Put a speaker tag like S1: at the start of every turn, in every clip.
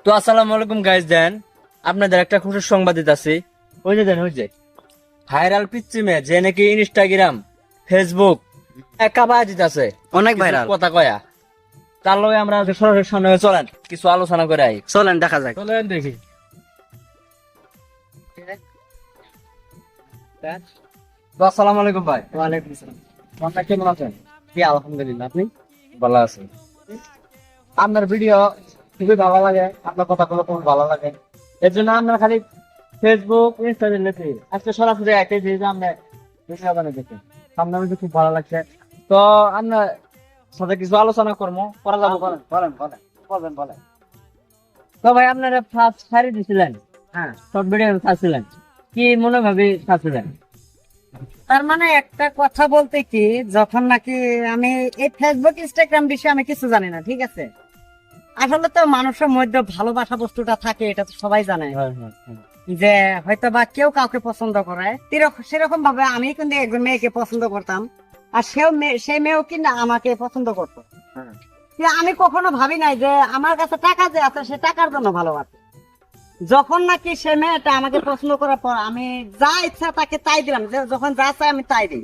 S1: তো আসসালামু আলাইকুম গাইস। দেন আপনাদের একটা খুশির সংবাদ দিতেছি। ওই যে ভাইরাল পিচ্ছি মেয়ে যে নাকি ইনস্টাগ্রাম ফেসবুক একা বাজ দিতেছে,
S2: অনেক ভাইরাল।
S1: কথা কয়া। তার লগে আমরা সরাসরি সামনে চলেন কিছু আলোচনা করে আই।
S2: চলেন দেখা যাক।
S1: চলেন দেখি। তো আসসালামু আলাইকুম ভাই।
S2: ওয়ালাইকুম আসসালাম।
S1: আপনার কেমন আছেন?
S2: জি আলহামদুলিল্লাহ, আপনি?
S1: ভালো আছেন? আপনার ভিডিও খুবই ভালো লাগে, আপনার কথাগুলো খুব ভালো লাগে। এর জন্য আমরা খালি ফেসবুক ইনস্টাগ্রামে আজকে সরাসরি আইতেছি যে আমরা ভিডিও বানিয়ে দেখি। সামনে আমাদের খুব ভালো লাগছে। তো আমরা সাথে কিছু আলোচনা করবো, করা যাবো।
S2: বলেন।
S1: তো ভাই আপনারা ফার্স্ট ছাড়ি দিছিলেন,
S2: হ্যাঁ,
S1: শর্ট ভিডিও ছাড়ছিলেন, কি মনে ভাবি ছাড়ছিলেন?
S2: তার মানে একটা কথা বলতে কি, যখন নাকি আমি এই ফেসবুক ইনস্টাগ্রাম বিষয়ে আমি কিছু জানি না, ঠিক আছে। আসলে তো মানুষের মধ্যে ভালোবাসা বস্তুটা থাকে, এটা তো সবাই জানে, যে হয়তো বা কেউ কাউকে পছন্দ করে। সেরকম ভাবে আমি কিন্তু একজন মেয়েকে পছন্দ করতাম, আর সেই মেয়েও কিন্তু আমাকে পছন্দ করতো। কিন্তু আমি কখনো ভাবি নাই যে আমার কাছে টাকা যে আছে সে টাকার জন্য ভালোবাসে। যখন নাকি সে মেয়েটা আমাকে পছন্দ করার পর আমি যা ইচ্ছা তাকে তাই দিলাম, যে যখন যা চাই আমি তাই দিই।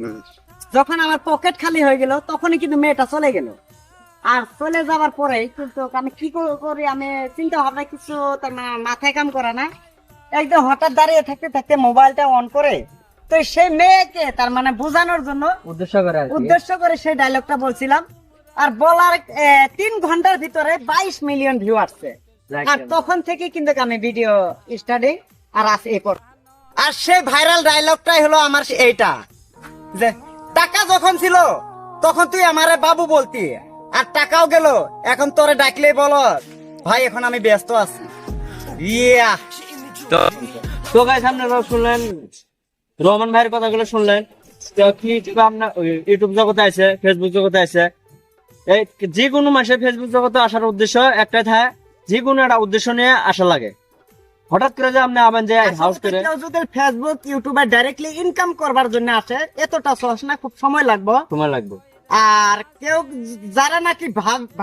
S2: যখন আমার পকেট খালি হয়ে গেল তখনই কিন্তু মেয়েটা চলে গেল। আর চলে যাওয়ার পরে কিন্তু আমি কি করি, আমি চিন্তা ভাবনা কিছু তার মাথায় কাম করে না। একদম হঠাৎ দাঁড়িয়ে থাকতে থাকতে মোবাইলটা অন করে, তো সেই মেয়েকে তার মানে বোঝানোর জন্য উদ্দেশ্য করে সেই ডায়লগটা বলছিলাম। আর বলার 3 ঘন্টার ভিতরে 22 মিলিয়ন ভিউ আসছে। আর তখন থেকে কিন্তু আমি ভিডিও স্টাডি আর আজ এই পর। আর সেই ভাইরাল ডায়লগটাই হলো আমার এইটা, যে টাকা যখন ছিল তখন তুই আমারে বাবু বলতি, আর টাকাও গেল, এখন তোরে ডাকলেই বলো ভাই এখন আমি ব্যস্ত আছি। ইয়া
S1: তো গাইস আপনারা শুনলেন, রহমান ভাইয়ের কথাগুলো শুনলেন। তো কি আপনার ইউটিউব জগতে আছে, ফেসবুক জগতে আছে, এই যে কোনো মাসে ফেসবুক জগতে আসার উদ্দেশ্য একটাই থাকে, যে কোনো একটা উদ্দেশ্য নিয়ে আসা লাগে। হঠাৎ করে যে আপনি আবেন যে হাউস করে
S2: কেউ যদি ফেসবুক ইউটিউবে ডাইরেক্টলি ইনকাম করবার জন্য আসে, এতটা সহজ না, খুব সময় লাগবে। আর কেউ যারা নাকি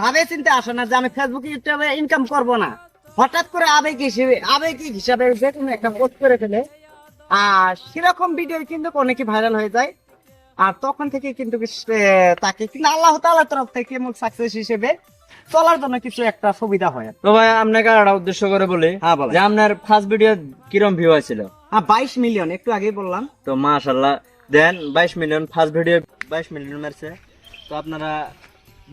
S2: ভাবে চিন্তা আসে না যে আমি ফেসবুক ইউটিউবে ইনকাম করব না, হঠাৎ করে আবেগিক হিসাবে যে কোনো একটা পোস্ট করে ফেলে, আর সেরকম ভিডিও কিন্তু অনেকে ভাইরাল হয়ে যায়। আর তখন থেকে কিন্তু তাকে কিন্তু আল্লাহ তাআলার তরফ থেকে সাকসেস হিসেবে চলার জন্য কিছু একটা সুবিধা হয়।
S1: তো ভাই আপনাকে একটা উদ্দেশ্য করে বলি,
S2: হ্যাঁ বলেন।
S1: যে আপনার ফার্স্ট ভিডিও কিরম ভিউ হয়েছিল?
S2: 22 মিলিয়ন, একটু আগেই বললাম।
S1: তো মাশাআল্লাহ, দেন 22 মিলিয়ন ফার্স্ট ভিডিও 22 মিলিয়ন মারছে। তো আপনারা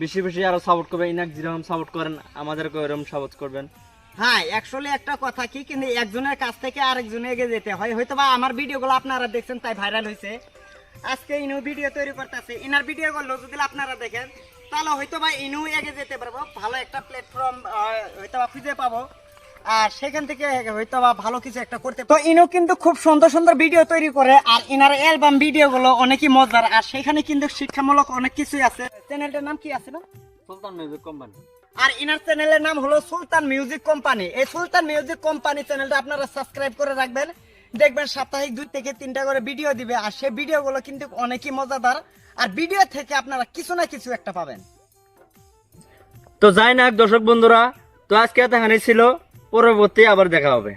S1: বেশি বেশি আরো সাপোর্ট করবেন, ইনাক যেরকম সাপোর্ট করেন আমাদেরকে ওরকম সাপোর্ট করবেন।
S2: হ্যাঁ, অ্যাকচুয়ালি একটা কথা কি, কিন্তু একজনের কাছ থেকে আরেকজনে এগিয়ে যেতে হয়। হয়তো বা আমার ভিডিওগুলো আপনারা দেখছেন তাই ভাইরাল হয়েছে। আজকে ইনু ভিডিও তৈরি করতেছে, ইনার ভিডিও গুলো যদি আপনারা দেখেন তাহলে হয়তো বা ইনু এগিয়ে যেতে পারবো, ভালো একটা প্ল্যাটফর্ম হয়তো বা খুঁজে পাবো, আর সেখান থেকে হয়তো বা ভালো কিছু একটা করতে। তো ইনু কিন্তু খুব সুন্দর সুন্দর ভিডিও তৈরি করে, আর ইনার অ্যালবাম ভিডিও গুলো অনেকই মজার, আর সেখানে কিন্তু শিক্ষামূলক অনেক কিছুই আছে। চ্যানেলটার নাম কি আছে না?
S1: সুলতান মিউজিক কোম্পানি।
S2: আর ইনার চ্যানেলের নাম হলো সুলতান মিউজিক কোম্পানি। এই সুলতান মিউজিক কোম্পানি চ্যানেলটা আপনারা সাবস্ক্রাইব করে রাখবেন, দেখবেন সাপ্তাহিক 2 থেকে 3টা করে ভিডিও দিবে, আর সেই ভিডিওগুলো কিন্তু অনেকই মজাদার, আর ভিডিও থেকে আপনারা কিছু না কিছু একটা পাবেন।
S1: তো যাই না দর্শক বন্ধুরা, তো আজকে এতখানি ছিল, পরবর্তী আবার দেখা হবে।